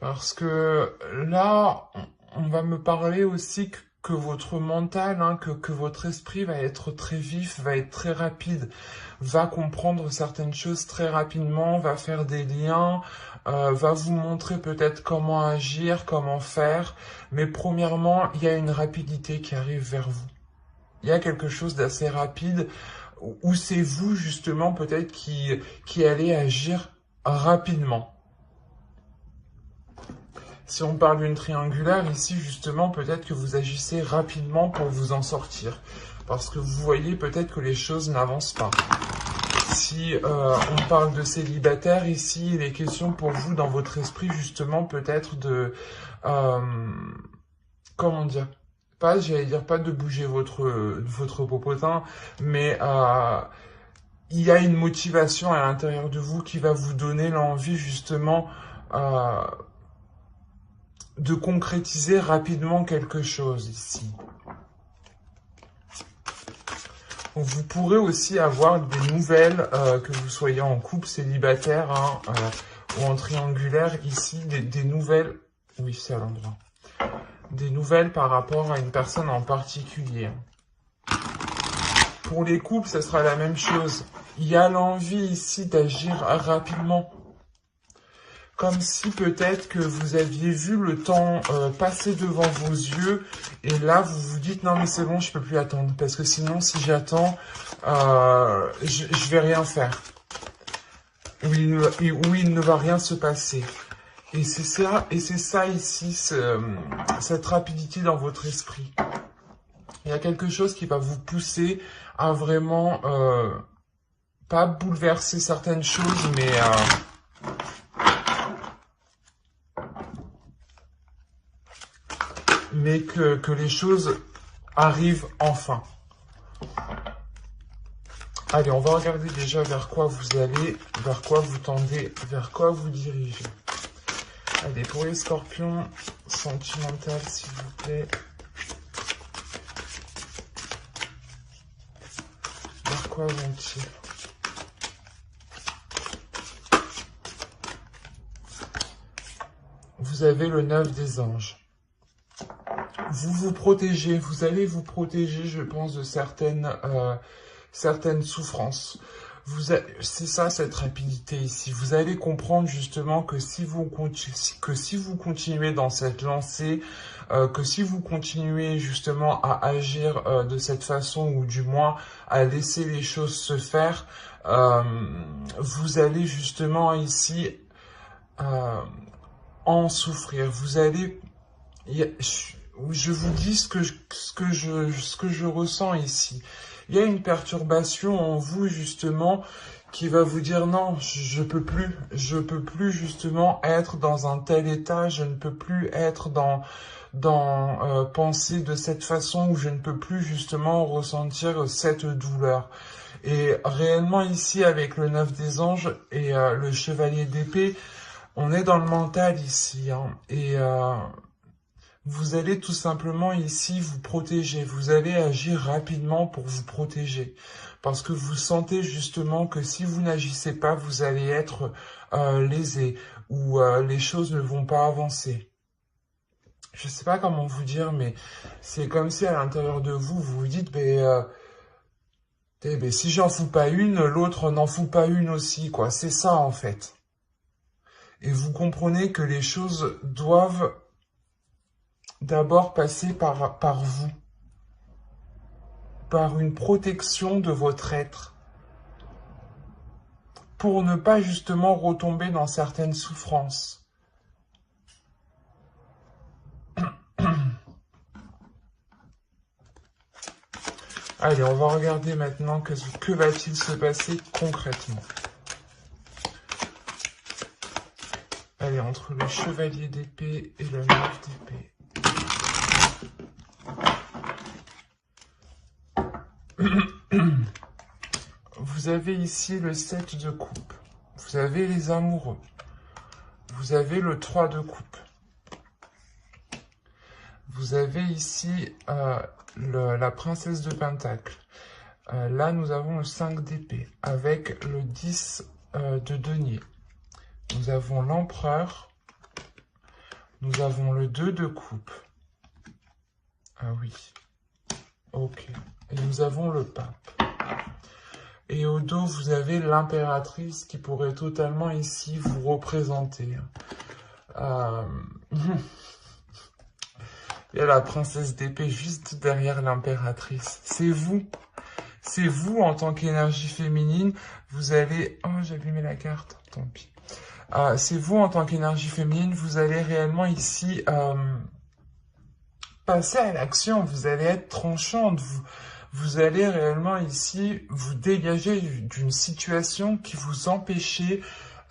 Parce que là, on va me parler aussi que votre mental, hein, que votre esprit va être très vif, va être très rapide, va comprendre certaines choses très rapidement, va faire des liens, va vous montrer peut-être comment agir, comment faire. Mais premièrement, il y a une rapidité qui arrive vers vous. Il y a quelque chose d'assez rapide où c'est vous justement peut-être qui allez agir rapidement. Si on parle d'une triangulaire, ici justement, peut-être que vous agissez rapidement pour vous en sortir. Parce que vous voyez peut-être que les choses n'avancent pas. Si on parle de célibataire, ici, il est question pour vous, dans votre esprit, justement, peut-être de... comment dire, pas, j'allais dire pas de bouger votre popotin, mais il y a une motivation à l'intérieur de vous qui va vous donner l'envie, justement... de concrétiser rapidement quelque chose ici. Vous pourrez aussi avoir des nouvelles, que vous soyez en couple, célibataire hein, ou en triangulaire, ici, des nouvelles, oui c'est à l'endroit, des nouvelles par rapport à une personne en particulier. Pour les couples, ça sera la même chose. Il y a l'envie ici d'agir rapidement. Comme si peut-être que vous aviez vu le temps passer devant vos yeux et là vous vous dites non mais c'est bon, je peux plus attendre parce que sinon si j'attends je vais rien faire ou il ne va rien se passer. Et c'est ça ici, cette rapidité dans votre esprit. Il y a quelque chose qui va vous pousser à vraiment pas bouleverser certaines choses mais que les choses arrivent enfin. Allez, on va regarder déjà vers quoi vous allez, vers quoi vous tendez, vers quoi vous dirigez. Allez, pour les scorpions, sentimental, s'il vous plaît. Vers quoi vont-ils? Vous avez le 9 des anges. Vous vous protégez, vous allez vous protéger, je pense, de certaines souffrances. C'est ça, cette rapidité ici. Vous allez comprendre justement que si vous continuez dans cette lancée, que si vous continuez justement à agir de cette façon, ou du moins à laisser les choses se faire, vous allez justement ici en souffrir. Vous allez... Je vous dis ce que je ressens ici. Il y a une perturbation en vous justement qui va vous dire non, je peux plus justement être dans un tel état, je ne peux plus être dans penser de cette façon, où je ne peux plus justement ressentir cette douleur. Et réellement ici avec le 9 des anges et le chevalier d'épée, on est dans le mental ici hein, et vous allez tout simplement ici vous protéger. Vous allez agir rapidement pour vous protéger. Parce que vous sentez justement que si vous n'agissez pas, vous allez être lésé. Ou les choses ne vont pas avancer. Je ne sais pas comment vous dire, mais c'est comme si à l'intérieur de vous, vous vous dites, si j'en fous pas une, l'autre n'en fout pas une aussi, quoi. C'est ça en fait. Et vous comprenez que les choses doivent d'abord passer par vous, par une protection de votre être, pour ne pas justement retomber dans certaines souffrances. Allez, on va regarder maintenant que va-t-il se passer concrètement. Allez, entre le chevalier d'épée et le 9 d'épée. Vous avez ici le 7 de coupe. Vous avez les amoureux. Vous avez le 3 de coupe. Vous avez ici la princesse de pentacle. Là, nous avons le 5 d'épée avec le 10 de denier. Nous avons l'empereur Nous avons le 2 de coupe. Ah oui. Ok. Et nous avons le pape. Et au dos, vous avez l'impératrice qui pourrait totalement ici vous représenter. Il y a la princesse d'épée juste derrière l'impératrice. C'est vous. C'est vous en tant qu'énergie féminine. Vous allez... Oh, j'ai allumé la carte. Tant pis. C'est vous en tant qu'énergie féminine. Vous allez réellement ici passer à l'action. Vous allez être tranchante. Vous allez réellement ici vous dégager d'une situation qui vous empêchait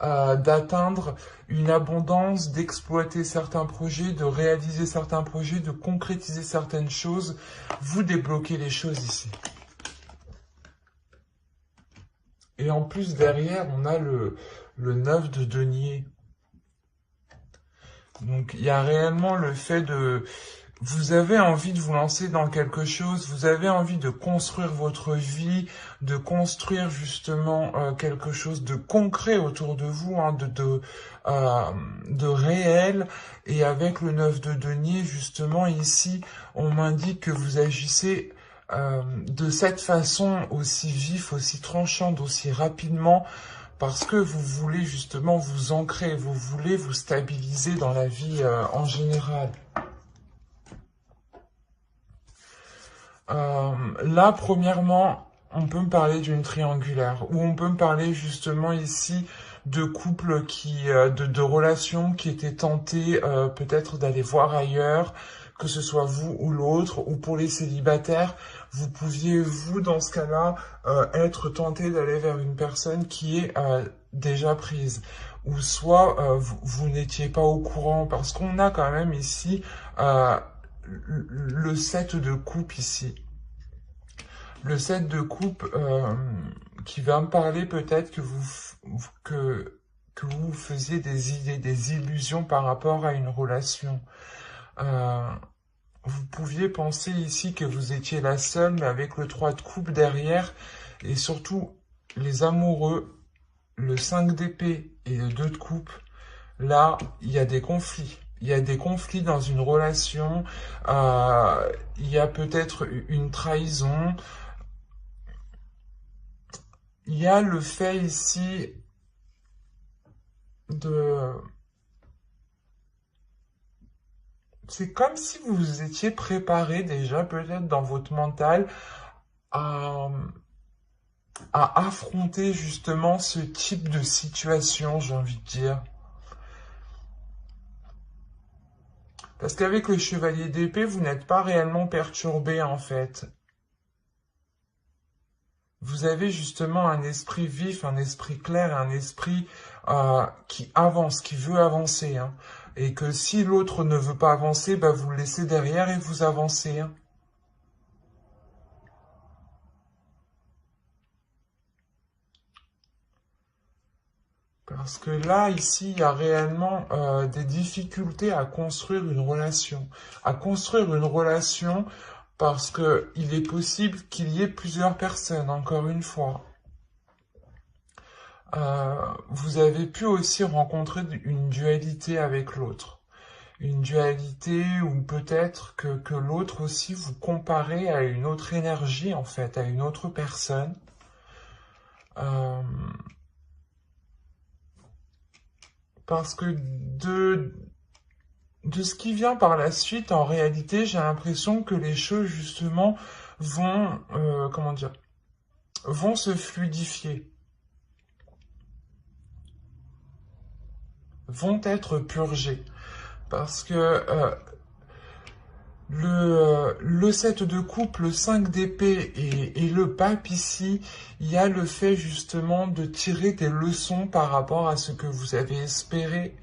d'atteindre une abondance, d'exploiter certains projets, de réaliser certains projets, de concrétiser certaines choses. Vous débloquez les choses ici. Et en plus, derrière, on a le 9 de denier. Donc, il y a réellement le fait de... Vous avez envie de vous lancer dans quelque chose, vous avez envie de construire votre vie, de construire justement quelque chose de concret autour de vous, hein, de réel. Et avec le 9 de denier, justement, ici, on m'indique que vous agissez de cette façon aussi vif, aussi tranchante, aussi rapidement, parce que vous voulez justement vous ancrer, vous voulez vous stabiliser dans la vie en général. Là, premièrement, on peut me parler d'une triangulaire, ou on peut me parler justement ici de couples de relations qui étaient tentés peut-être d'aller voir ailleurs, que ce soit vous ou l'autre, ou pour les célibataires, vous pouviez, vous, dans ce cas-là, être tenté d'aller vers une personne qui est déjà prise, ou soit vous n'étiez pas au courant, parce qu'on a quand même ici le 7 de coupe ici. Le 7 de coupe qui va me parler peut-être que vous faisiez des idées, des illusions par rapport à une relation. Vous pouviez penser ici que vous étiez la seule, mais avec le 3 de coupe derrière, et surtout les amoureux, le 5 d'épée et le 2 de coupe, là, il y a des conflits. Il y a des conflits dans une relation, il y a peut-être une trahison. Il y a le fait ici de... C'est comme si vous vous étiez préparé déjà, peut-être dans votre mental, à affronter justement ce type de situation, j'ai envie de dire. Parce qu'avec le chevalier d'épée, vous n'êtes pas réellement perturbé en fait. Vous avez justement un esprit vif, un esprit clair, un esprit qui avance, qui veut avancer. Hein. Et que si l'autre ne veut pas avancer, bah vous le laissez derrière et vous avancez. Hein. Parce que là, ici, il y a réellement des difficultés à construire une relation. À construire une relation parce que il est possible qu'il y ait plusieurs personnes, encore une fois. Vous avez pu aussi rencontrer une dualité avec l'autre. Une dualité où peut-être que l'autre aussi vous comparez à une autre énergie, en fait, à une autre personne. Parce que de ce qui vient par la suite, en réalité, j'ai l'impression que les choses, justement, vont, comment dire, vont se fluidifier. Vont être purgées. Parce que le 7 de coupe, le 5 d'épée et le pape ici, il y a le fait justement de tirer des leçons par rapport à ce que vous avez espéré,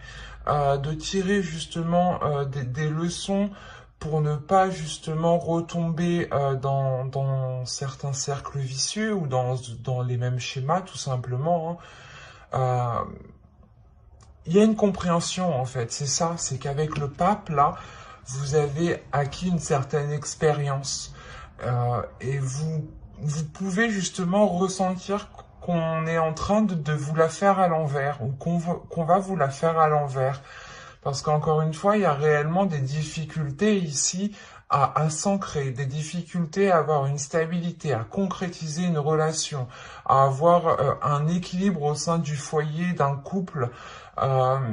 de tirer justement des leçons pour ne pas justement retomber dans certains cercles vicieux ou dans les mêmes schémas tout simplement. Hein. Il y a une compréhension en fait, c'est ça, c'est qu'avec le pape là, vous avez acquis une certaine expérience et vous pouvez justement ressentir qu'on est en train de vous la faire à l'envers ou qu'on va vous la faire à l'envers. Parce qu'encore une fois, il y a réellement des difficultés ici à s'ancrer, des difficultés à avoir une stabilité, à concrétiser une relation, à avoir un équilibre au sein du foyer, d'un couple.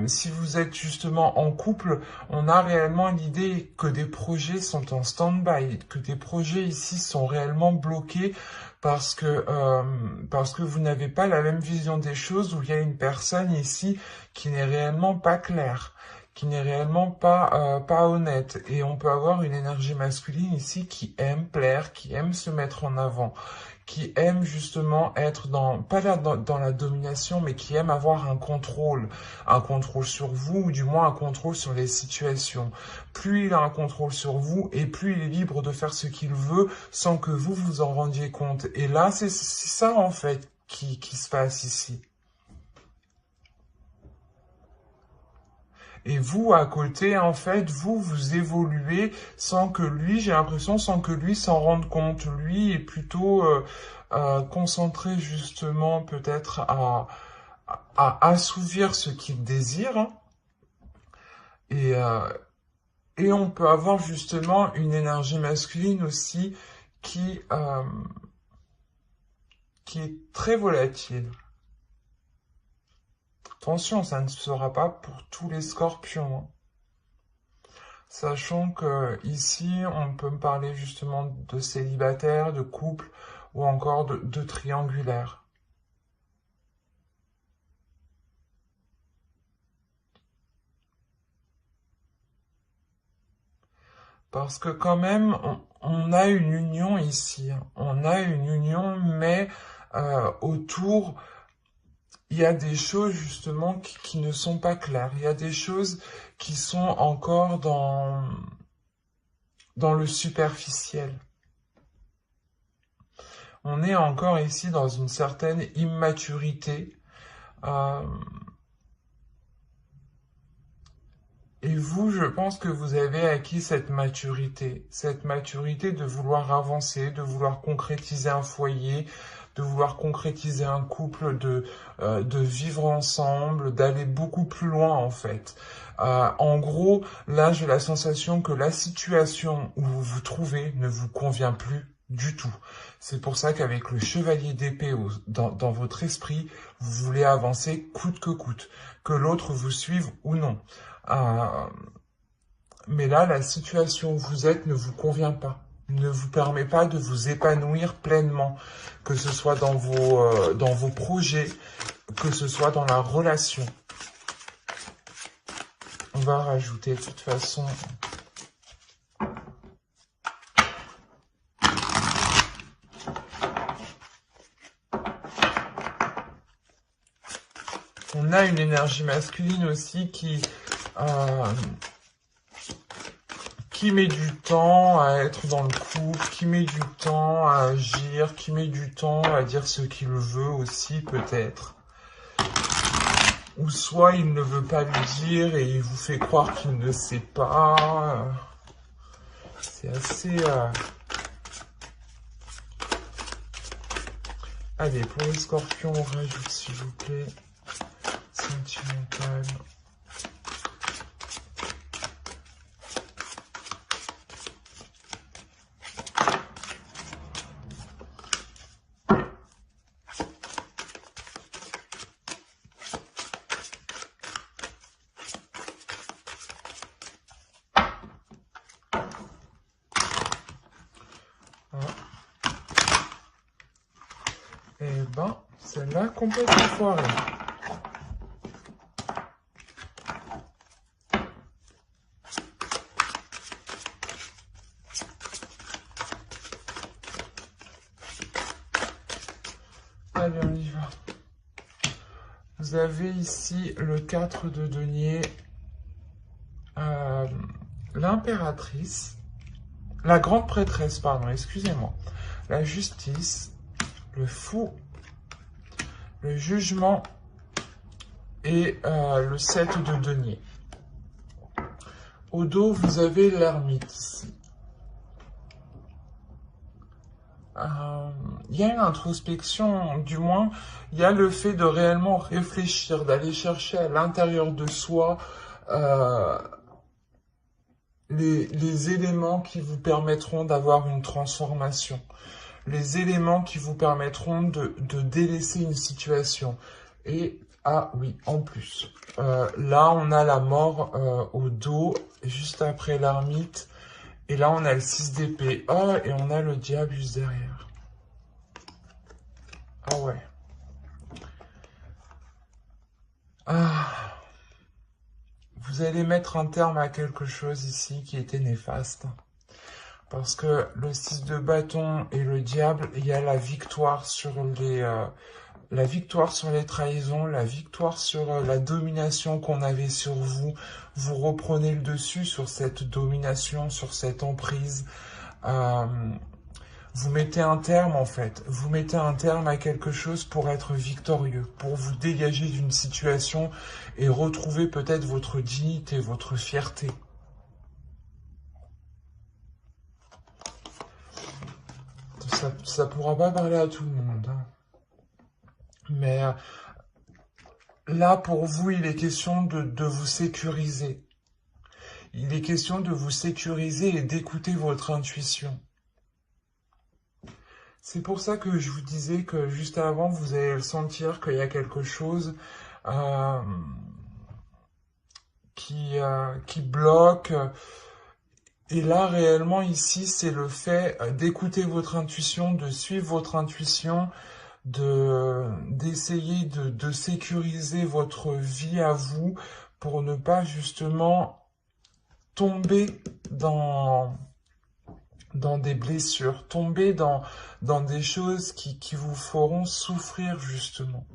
Si vous êtes justement en couple, on a réellement l'idée que des projets sont en stand-by, que des projets ici sont réellement bloqués parce que vous n'avez pas la même vision des choses, où il y a une personne ici qui n'est réellement pas claire, qui n'est réellement pas honnête. Et on peut avoir une énergie masculine ici qui aime plaire, qui aime se mettre en avant, qui aime justement être pas là dans la domination, mais qui aime avoir un contrôle sur vous, ou du moins un contrôle sur les situations. Plus il a un contrôle sur vous, et plus il est libre de faire ce qu'il veut, sans que vous vous en rendiez compte. Et là, c'est ça, en fait, qui se passe ici. Et vous, à côté, en fait, vous évoluez sans que lui, j'ai l'impression, sans que lui s'en rende compte. Lui est plutôt concentré justement peut-être à assouvir ce qu'il désire. Hein. Et on peut avoir justement une énergie masculine aussi qui est très volatile. Attention, ça ne sera pas pour tous les scorpions. Hein. Sachant que ici, on peut me parler justement de célibataire, de couple ou encore de triangulaire. Parce que quand même, on a une union ici. On a une union, mais autour, il y a des choses justement qui ne sont pas claires. Il y a des choses qui sont encore dans le superficiel. On est encore ici dans une certaine immaturité. Et vous, je pense que vous avez acquis cette maturité de vouloir avancer, de vouloir concrétiser un foyer, de vouloir concrétiser un couple, de vivre ensemble, d'aller beaucoup plus loin en fait. En gros, là j'ai la sensation que la situation où vous vous trouvez ne vous convient plus du tout. C'est pour ça qu'avec le chevalier d'épée dans votre esprit, vous voulez avancer coûte que l'autre vous suive ou non. Mais là, la situation où vous êtes ne vous convient pas, ne vous permet pas de vous épanouir pleinement, que ce soit dans vos projets, que ce soit dans la relation. On va rajouter de toute façon... On a une énergie masculine aussi qui met du temps à être dans le couple, qui met du temps à agir, qui met du temps à dire ce qu'il veut aussi peut-être. Ou soit il ne veut pas lui dire et il vous fait croire qu'il ne sait pas. C'est assez... Allez, pour les scorpions, on rajoute s'il vous plaît. Sentimental. Eh ben, celle-là complètement foirée. Allez, on y va. Vous avez ici le 4 de denier, l'impératrice, la grande prêtresse, pardon, excusez-moi, la justice, le fou, le jugement et le 7 de denier. Au dos, vous avez l'ermite ici. Il y a une introspection, du moins, il y a le fait de réellement réfléchir, d'aller chercher à l'intérieur de soi euh, les éléments qui vous permettront d'avoir une transformation, les éléments qui vous permettront de délaisser une situation. Et, ah oui, en plus, là on a la mort au dos, juste après l'ermite, et là on a le 6 d'épée. Oh, et on a le diable juste derrière. Ah ouais. Ah, vous allez mettre un terme à quelque chose ici qui était néfaste. Parce que le 6 de bâton et le diable, il y a la victoire sur les trahisons, la victoire sur la domination qu'on avait sur vous. Vous reprenez le dessus sur cette domination, sur cette emprise. Euh, Vous mettez un terme en fait. Vous mettez un terme à quelque chose pour être victorieux, pour vous dégager d'une situation et retrouver peut-être votre dignité, votre fierté. Ça pourra pas parler à tout le monde, hein. Mais là, pour vous, il est question de vous sécuriser. Il est question de vous sécuriser et d'écouter votre intuition. C'est pour ça que je vous disais que juste avant, vous allez sentir qu'il y a quelque chose euh, qui bloque. Et là, réellement, ici, c'est le fait d'écouter votre intuition, de suivre votre intuition, d'essayer de sécuriser votre vie à vous pour ne pas justement tomber dans des blessures, tomber dans des choses qui vous feront souffrir justement.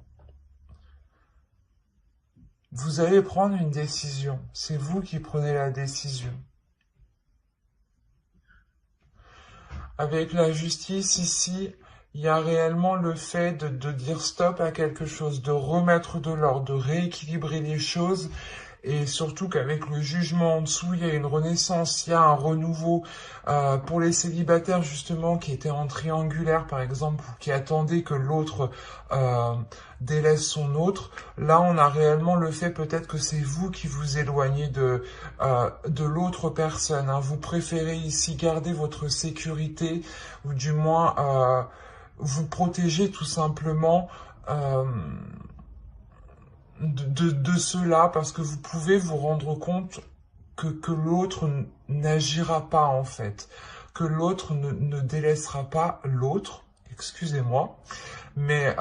Vous allez prendre une décision, c'est vous qui prenez la décision. Avec la justice ici, il y a réellement le fait de dire stop à quelque chose, de remettre de l'ordre, de rééquilibrer les choses. Et surtout qu'avec le jugement en dessous, il y a une renaissance, il y a un renouveau. Pour les célibataires justement qui étaient en triangulaire par exemple, ou qui attendaient que l'autre délaisse son autre, là on a réellement le fait peut-être que c'est vous qui vous éloignez de l'autre personne, hein. Vous préférez ici garder votre sécurité, ou du moins vous protéger tout simplement de cela, parce que vous pouvez vous rendre compte que l'autre n'agira pas en fait, que l'autre ne délaissera pas l'autre, excusez-moi, mais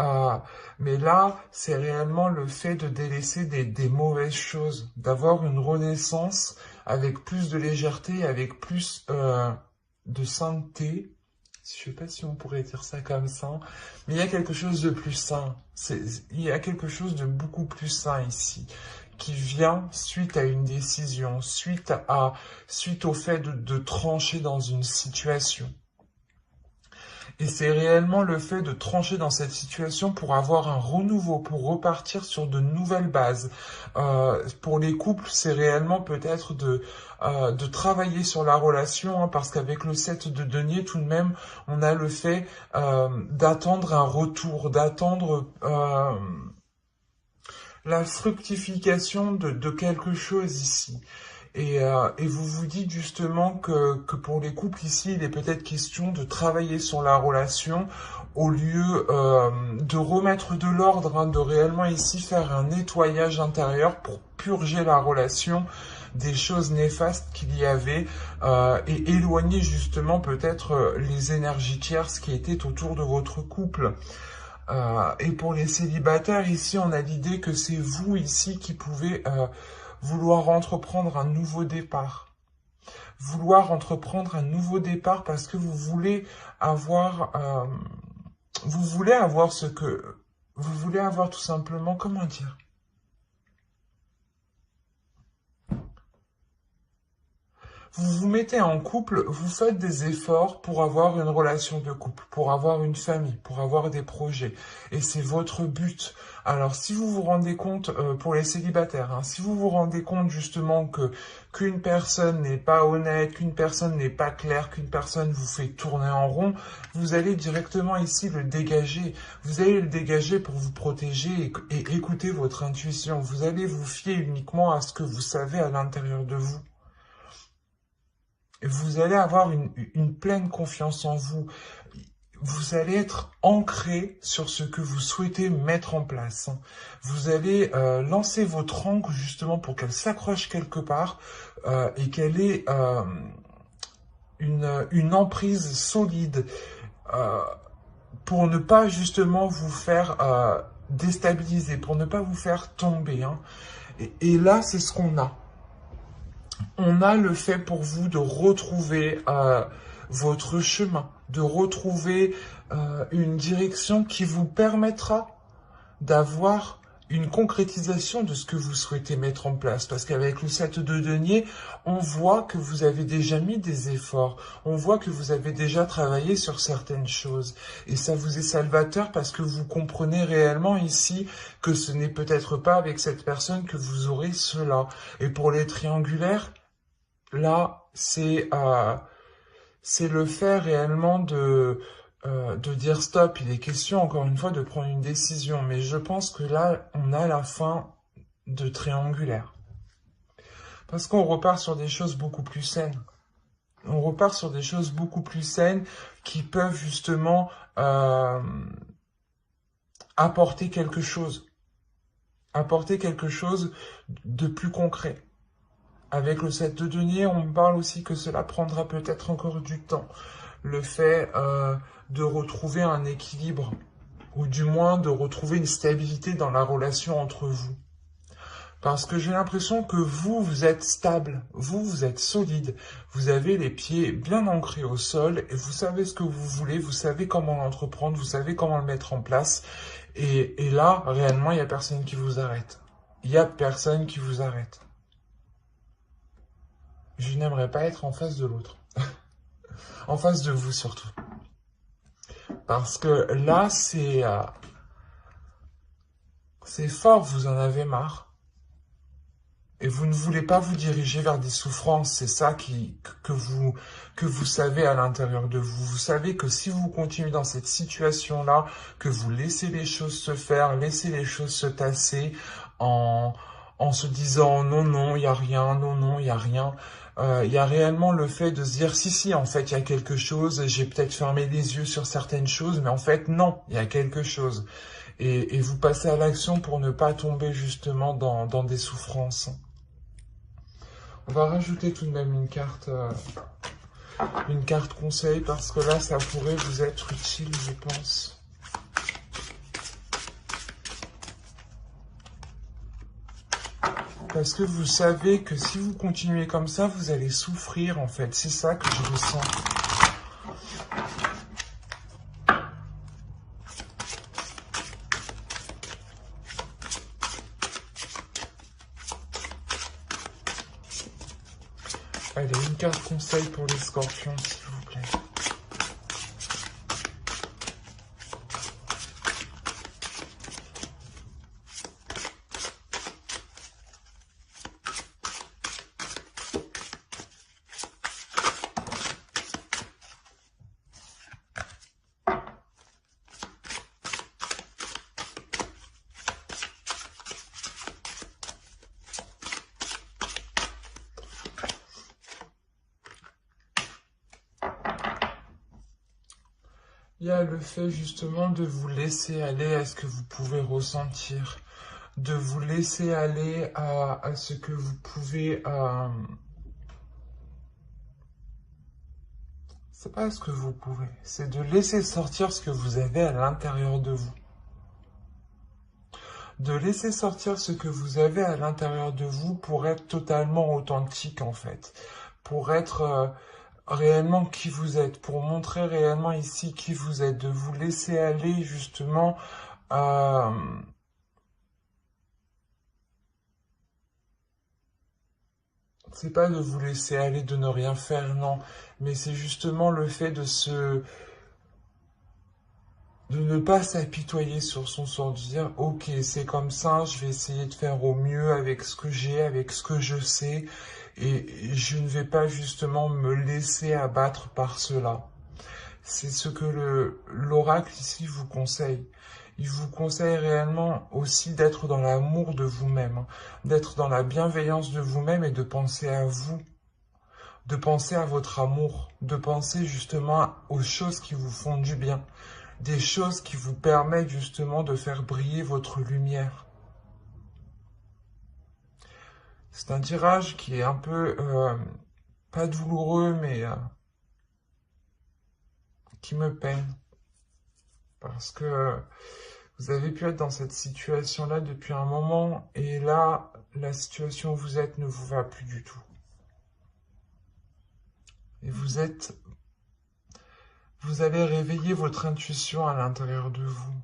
là, c'est réellement le fait de délaisser des mauvaises choses, d'avoir une renaissance avec plus de légèreté, avec plus de sainteté. Je sais pas si on pourrait dire ça comme ça, mais il y a quelque chose de plus sain. Il y a quelque chose de beaucoup plus sain ici, qui vient suite à une décision, suite au fait de trancher dans une situation. Et c'est réellement le fait de trancher dans cette situation pour avoir un renouveau, pour repartir sur de nouvelles bases. Pour les couples, c'est réellement peut-être de travailler sur la relation, hein, parce qu'avec le 7 de denier, tout de même, on a le fait d'attendre un retour, d'attendre la fructification de quelque chose ici. Et vous vous dites justement que pour les couples ici, il est peut-être question de travailler sur la relation au lieu de remettre de l'ordre, hein, de réellement ici faire un nettoyage intérieur pour purger la relation des choses néfastes qu'il y avait et éloigner justement peut-être les énergies tierces qui étaient autour de votre couple. Et pour les célibataires, ici, on a l'idée que c'est vous ici qui pouvez vouloir entreprendre un nouveau départ. Vouloir entreprendre un nouveau départ parce que vous voulez avoir ce que vous voulez avoir tout simplement, comment dire? Vous vous mettez en couple, vous faites des efforts pour avoir une relation de couple, pour avoir une famille, pour avoir des projets. Et c'est votre but. Alors, si vous vous rendez compte, pour les célibataires, hein, si vous vous rendez compte justement qu'une personne n'est pas honnête, qu'une personne n'est pas claire, qu'une personne vous fait tourner en rond, vous allez directement ici le dégager. Vous allez le dégager pour vous protéger et écouter votre intuition. Vous allez vous fier uniquement à ce que vous savez à l'intérieur de vous. Vous allez avoir une pleine confiance en vous. Vous allez être ancré sur ce que vous souhaitez mettre en place. Vous allez lancer votre ancre justement pour qu'elle s'accroche quelque part et qu'elle ait une emprise solide pour ne pas justement vous faire déstabiliser, pour ne pas vous faire tomber. Hein. Et là, c'est ce qu'on a. On a le fait pour vous de retrouver votre chemin, de retrouver une direction qui vous permettra d'avoir une concrétisation de ce que vous souhaitez mettre en place. Parce qu'avec le 7 de denier, on voit que vous avez déjà mis des efforts. On voit que vous avez déjà travaillé sur certaines choses. Et ça vous est salvateur parce que vous comprenez réellement ici que ce n'est peut-être pas avec cette personne que vous aurez cela. Et pour les triangulaires, là, c'est le fait réellement de dire stop. Il est question, encore une fois, de prendre une décision. Mais je pense que là, on a la fin de triangulaire. Parce qu'on repart sur des choses beaucoup plus saines. On repart sur des choses beaucoup plus saines qui peuvent justement apporter quelque chose. Apporter quelque chose de plus concret. Avec le 7 de denier, on parle aussi que cela prendra peut-être encore du temps. Le fait de retrouver un équilibre, ou du moins de retrouver une stabilité dans la relation entre vous. Parce que j'ai l'impression que vous êtes stable, vous êtes solide, vous avez les pieds bien ancrés au sol, et vous savez ce que vous voulez, vous savez comment l'entreprendre, vous savez comment le mettre en place. Et là, réellement, il n'y a personne qui vous arrête. Il n'y a personne qui vous arrête. Je n'aimerais pas être en face de l'autre. En face de vous surtout. Parce que là, c'est fort, vous en avez marre. Et vous ne voulez pas vous diriger vers des souffrances. C'est ça que vous savez à l'intérieur de vous. Vous savez que si vous continuez dans cette situation-là, que vous laissez les choses se faire, laissez les choses se tasser en se disant non, non, il n'y a rien, non, non, il n'y a rien. Il y a réellement le fait de se dire si, en fait, il y a quelque chose, j'ai peut-être fermé les yeux sur certaines choses, mais en fait, non, il y a quelque chose. Et vous passez à l'action pour ne pas tomber justement dans des souffrances. On va rajouter tout de même une carte conseil, parce que là, ça pourrait vous être utile, je pense. Parce que vous savez que si vous continuez comme ça, vous allez souffrir, en fait. C'est ça que je ressens. Allez, une carte conseil pour les scorpions, s'il vous plaît. Il y a le fait justement de vous laisser aller à ce que vous pouvez ressentir, de vous laisser aller à ce que vous pouvez... C'est pas ce que vous pouvez, c'est de laisser sortir ce que vous avez à l'intérieur de vous. De laisser sortir ce que vous avez à l'intérieur de vous pour être totalement authentique en fait, pour être... réellement qui vous êtes, pour montrer réellement ici qui vous êtes, de vous laisser aller justement c'est pas de vous laisser aller, de ne rien faire, non. Mais c'est justement le fait de ne pas s'apitoyer sur son sort, de dire, ok, c'est comme ça, je vais essayer de faire au mieux avec ce que j'ai, avec ce que je sais, et je ne vais pas justement me laisser abattre par cela. C'est ce que l'oracle ici vous conseille. Il vous conseille réellement aussi d'être dans l'amour de vous-même, hein, d'être dans la bienveillance de vous-même et de penser à vous, de penser à votre amour, de penser justement aux choses qui vous font du bien, des choses qui vous permettent justement de faire briller votre lumière. C'est un tirage qui est un peu, pas douloureux, mais qui me peine. Parce que vous avez pu être dans cette situation-là depuis un moment, et là, la situation où vous êtes ne vous va plus du tout. Et vous allez réveiller votre intuition à l'intérieur de vous.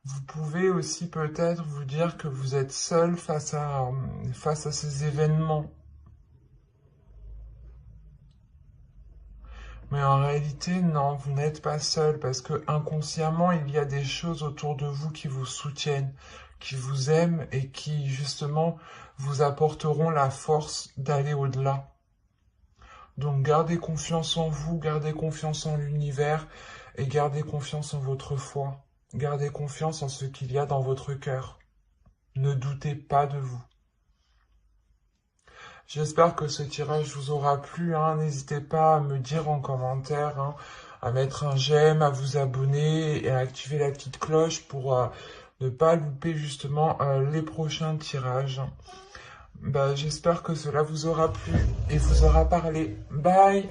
Vous pouvez aussi peut-être vous dire que vous êtes seul face à ces événements. Mais en réalité, non, vous n'êtes pas seul parce que inconsciemment, il y a des choses autour de vous qui vous soutiennent, qui vous aiment et qui, justement, vous apporteront la force d'aller au-delà. Donc, gardez confiance en vous, gardez confiance en l'univers et gardez confiance en votre foi. Gardez confiance en ce qu'il y a dans votre cœur. Ne doutez pas de vous. J'espère que ce tirage vous aura plu, hein. N'hésitez pas à me dire en commentaire, hein, à mettre un j'aime, à vous abonner et à activer la petite cloche pour ne pas louper justement les prochains tirages. Bah, j'espère que cela vous aura plu et vous aura parlé. Bye!